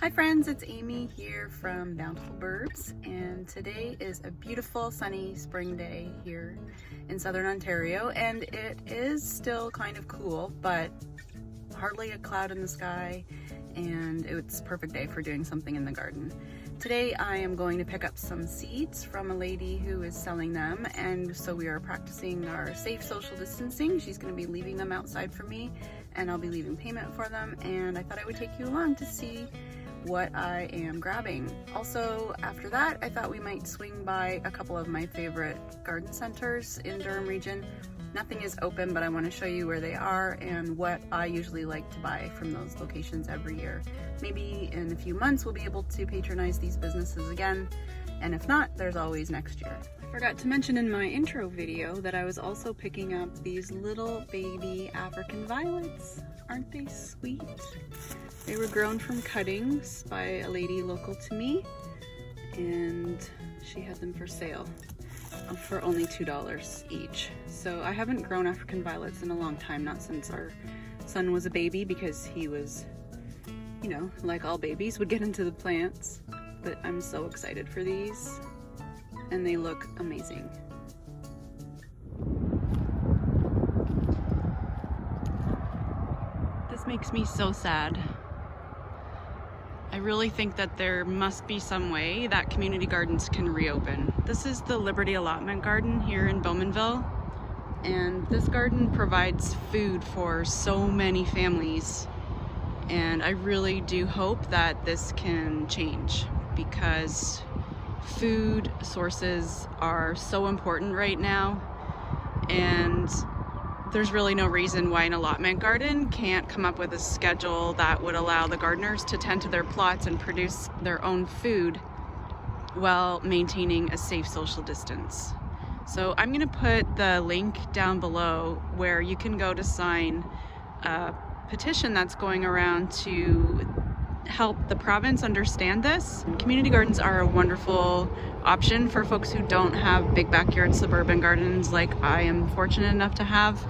Hi friends, it's Amy here from Bountiful Burbs, and today is a beautiful sunny spring day here in southern Ontario, and it is still kind of cool, but hardly a cloud in the sky, and it's a perfect day for doing something in the garden. Today I am going to pick up some seeds from a lady who is selling them, and so we are practicing our safe social distancing. She's going to be leaving them outside for me, and I'll be leaving payment for them, and I thought I would take you along to see what I am grabbing. Also, after that, I thought we might swing by a couple of my favorite garden centers in Durham region. Nothing is open, but I want to show you where they are and what I usually like to buy from those locations every year. Maybe in a few months we'll be able to patronize these businesses again, and if not, there's always next year. I forgot to mention in my intro video that I was also picking up these little baby African violets. Aren't they sweet? They were grown from cuttings by a lady local to me, and she had them for sale for only $2 each. So I haven't grown African violets in a long time, not since our son was a baby, because he was, you know, like all babies, would get into the plants. But I'm so excited for these, and they look amazing. This makes me so sad. I really think that there must be some way that community gardens can reopen. This is the Liberty Allotment Garden here in Bowmanville, and this garden provides food for so many families, and I really do hope that this can change, because food sources are so important right now, and there's really no reason why an allotment garden can't come up with a schedule that would allow the gardeners to tend to their plots and produce their own food while maintaining a safe social distance. So I'm going to put the link down below where you can go to sign a petition that's going around to help the province understand this. Community gardens are a wonderful option for folks who don't have big backyard suburban gardens like I am fortunate enough to have,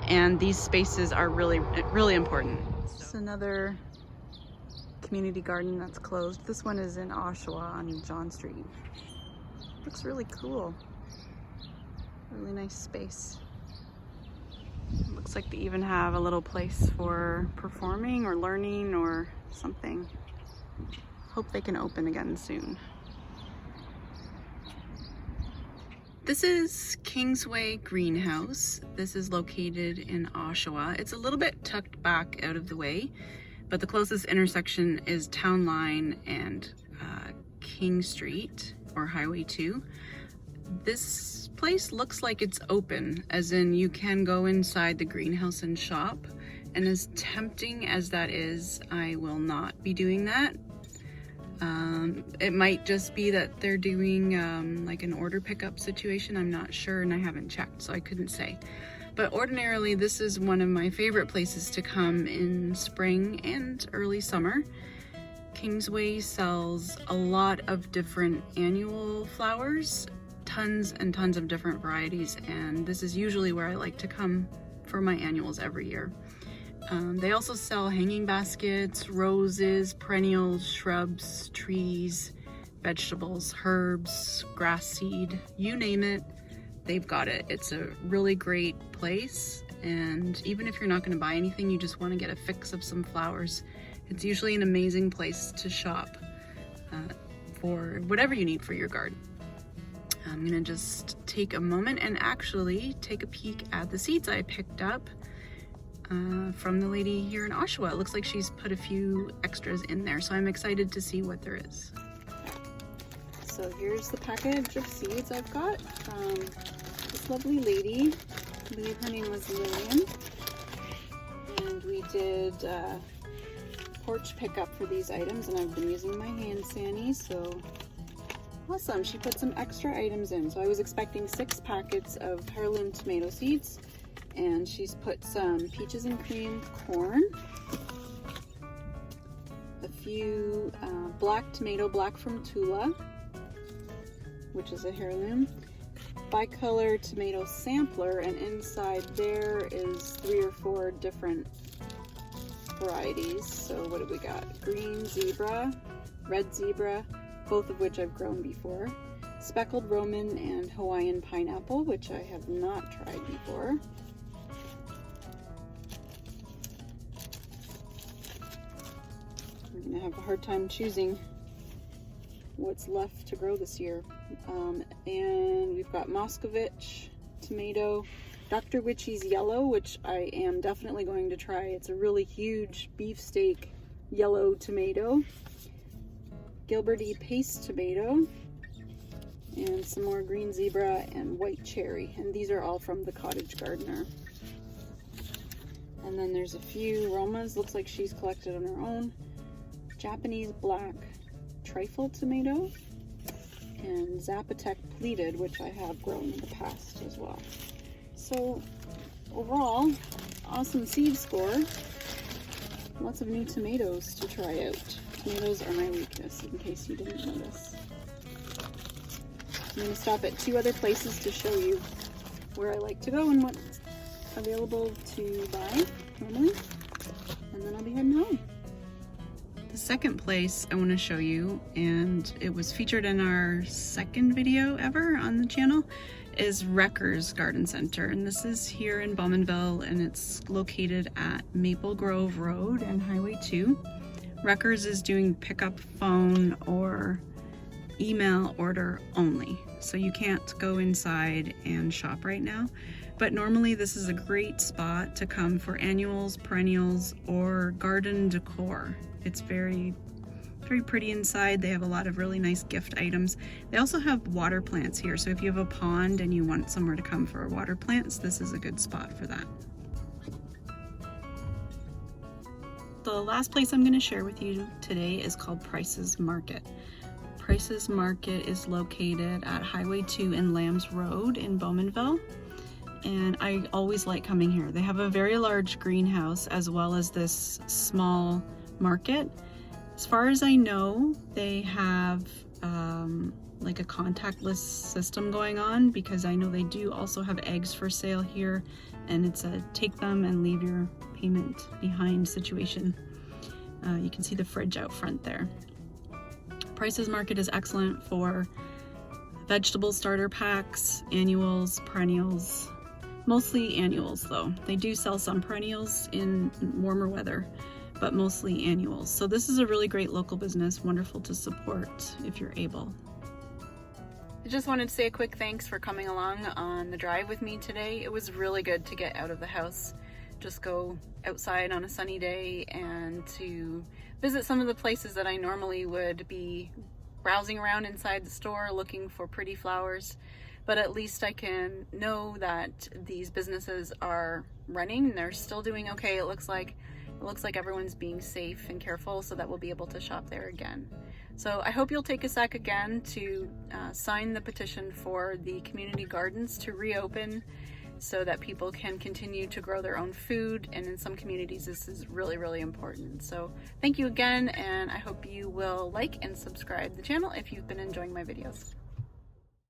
and these spaces are really important. This is another community garden that's closed. This one is in Oshawa on John Street. Looks really cool. Really nice space. Looks like they even have a little place for performing or learning or something. Hope they can open again soon. This is Kingsway Greenhouse. This is located in Oshawa. It's a little bit tucked back out of the way, but the closest intersection is Town Line and King Street, or Highway 2. This place looks like it's open, as in you can go inside the greenhouse and shop, and as tempting as that is, I will not be doing that. It might just be that they're doing like an order pickup situation. I'm not sure, and I haven't checked, so I couldn't say. But ordinarily, this is one of my favorite places to come in spring and early summer. Kingsway sells a lot of different annual flowers, tons and tons of different varieties, and this is usually where I like to come for my annuals every year. They also sell hanging baskets, roses, perennials, shrubs, trees, vegetables, herbs, grass seed, you name it, they've got it. It's a really great place, and even if you're not going to buy anything, you just want to get a fix of some flowers, it's usually an amazing place to shop for whatever you need for your garden. I'm gonna just take a moment and actually take a peek at the seeds I picked up from the lady here in Oshawa. It looks like she's put a few extras in there, so I'm excited to see what there is. So here's the package of seeds I've got from this lovely lady. I believe her name was Lillian. And we did porch pickup for these items, and I've been using my hand sani, so awesome. She put some extra items in. So I was expecting 6 packets of heirloom tomato seeds, and she's put some peaches and cream corn, a few black tomato, black from Tula, which is a heirloom, bicolor tomato sampler, and inside there is 3 or 4 different varieties. So what have we got? Green zebra, red zebra, both of which I've grown before. Speckled Roman and Hawaiian pineapple, which I have not tried before. I'm gonna have a hard time choosing what's left to grow this year. And we've got Moscovich tomato, Dr. Witchy's yellow, which I am definitely going to try. It's a really huge beefsteak yellow tomato. Gilberty paste tomato, and some more green zebra and white cherry. And these are all from the Cottage Gardener. And then there's a few Romas, looks like she's collected on her own. Japanese black trifle tomato, and Zapotec pleated, which I have grown in the past as well. So overall, awesome seed score. Lots of new tomatoes to try out. Tomatoes are my weakness, in case you didn't notice. I'm going to stop at 2 other places to show you where I like to go and what's available to buy normally, and then I'll be heading home. The second place I want to show you, and it was featured in our second video ever on the channel, is Wrecker's Garden Center. And this is here in Bowmanville, and it's located at Maple Grove Road and Highway 2. Wrecker's is doing pickup phone or email order only, so you can't go inside and shop right now. But normally this is a great spot to come for annuals, perennials, or garden decor. It's very pretty inside. They have a lot of really nice gift items. They also have water plants here, so if you have a pond and you want somewhere to come for water plants, this is a good spot for that. The last place I'm going to share with you today is called Price's Market. Price's Market is located at Highway 2 and Lambs Road in Bowmanville, and I always like coming here. They have a very large greenhouse as well as this small market. As far as I know, they have like a contactless system going on, because I know they do also have eggs for sale here, and it's a take them and leave your payment behind situation. You can see the fridge out front there. Price's Market is excellent for vegetable starter packs, annuals, perennials, mostly annuals though. They do sell some perennials in warmer weather, but mostly annuals. So this is a really great local business, wonderful to support if you're able. I just wanted to say a quick thanks for coming along on the drive with me today. It was really good to get out of the house, just go outside on a sunny day and to visit some of the places that I normally would be browsing around inside the store looking for pretty flowers. But at least I can know that these businesses are running. They're still doing okay. It looks like everyone's being safe and careful, so that we'll be able to shop there again. So I hope you'll take a sec again to sign the petition for the community gardens to reopen so that people can continue to grow their own food. And in some communities, this is really, really important. So thank you again, and I hope you will like and subscribe the channel if you've been enjoying my videos.